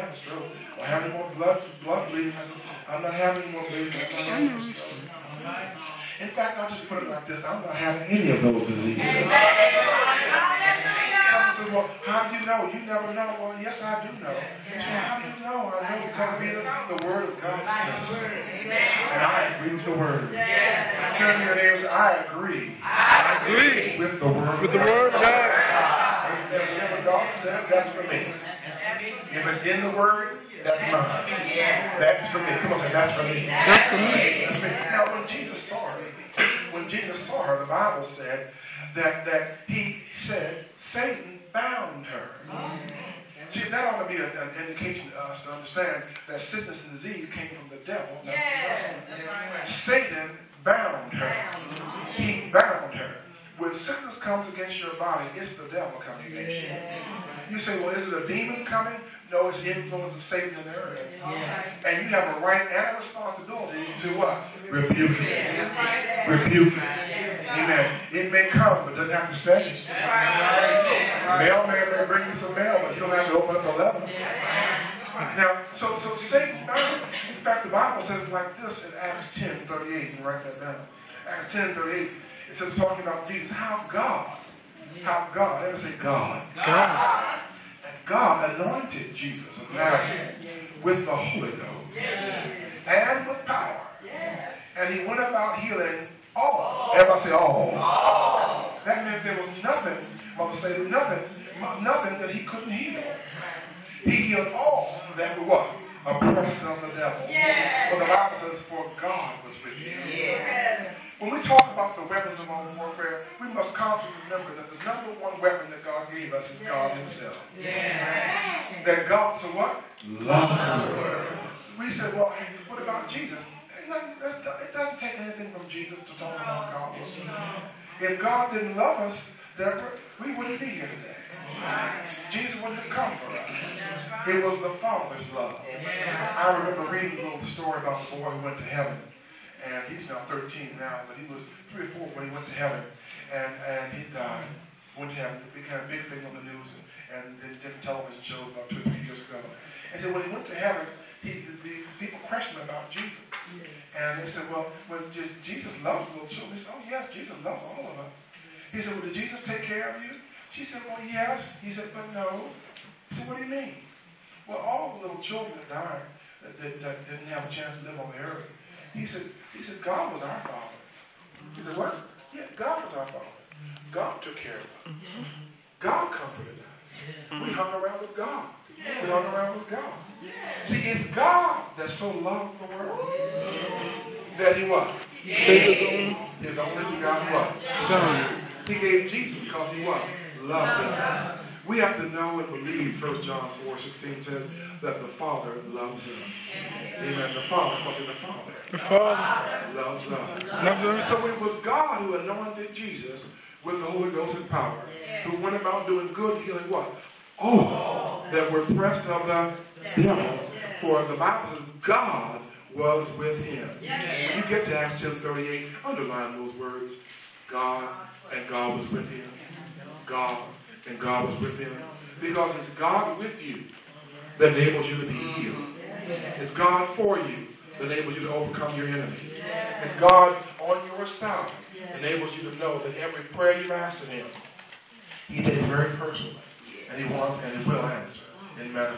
having a stroke. I have any more blood bleeding. I said, I'm not having any more bleeding. I'm not having a stroke. In fact, I'll just put it like this. I'm not having any of those diseases. Someone says, well, how do you know? You never know. Well, yes, I do know. So how do you know? I know because the Word of God says so. And I agree with the Word. Turn to your neighbor and say, I agree. I agree with the Word with the Word of God. Whatever God says, that's for me. If it's in the Word, that's mine. That's for me. Come on, say, that's for me. That's for me. That's for me. Now, when Jesus saw her, the Bible said that he said Satan bound her. See, that ought to be an indication to us to understand that sickness and disease came from the devil. Satan bound her. He bound her. When sickness comes against your body, it's the devil coming against you. You say, well, is it a demon coming? No, it's the influence of Satan in the earth. And you have a right and a responsibility to what? Rebuke it. Rebuke it. Amen. It may come, but it doesn't have to stay. Mailman may bring you some mail, but you don't have to open up a letter. Now, so Satan, in fact, the Bible says like this in Acts 10:38. You can write that down. Acts 10:38. It says talking about Jesus, how God, ever say God? God. God anointed Jesus of Nazareth with the Holy Ghost and with power. And he went about healing all. Everybody say all. That meant there was nothing, Mother say nothing that he couldn't heal. He healed all that were what? Oppressed of the devil. But the Bible says, for God was with him. When we talk about the weapons of our warfare, we must constantly remember that the number one weapon that God gave us is God himself. That God, so what? Love the world. We said, well, what about Jesus? It doesn't take anything from Jesus to talk about God. If God didn't love us, Deborah, we wouldn't be here today. Jesus wouldn't have come for us. It was the Father's love. I remember reading a little story about the boy who went to heaven. And he's now 13 now, but he was 3 or 4 when he went to heaven. And he died. Went to heaven. It became a big thing on the news and different television shows about 2 or 3 years ago. And so when he went to heaven, the people questioned him about Jesus. And they said, well, Jesus loves little children. He said, oh, yes, Jesus loves all of us. He said, well, did Jesus take care of you? She said, well, yes. He said, but no. He said, what do you mean? Well, all the little children that died that didn't have a chance to live on the earth. He said, God was our Father. He said, what? Yeah, God was our Father. God took care of us. God comforted us. We hung around with God. We hung around with God. See, it's God that so loved the world that he what? His only begotten what? Son. He gave Jesus because he what? Loved us. We have to know and believe, 1 John 4:16 says, that the Father loves us. Amen. The Father, because the Father loves us. So it was God who anointed Jesus with the Holy Ghost and power, who went about doing good, healing what? All that were oppressed of the devil. For the Bible says God was with him. When you get to Acts 10:38, underline those words. God and God was with him. God and God was with him. Because it's God with you that enables you to be healed. It's God for you that enables you to overcome your enemy. It's God on your side that enables you to know that every prayer you ask of him, he takes very personally. And he wants and he will answer in manifestation.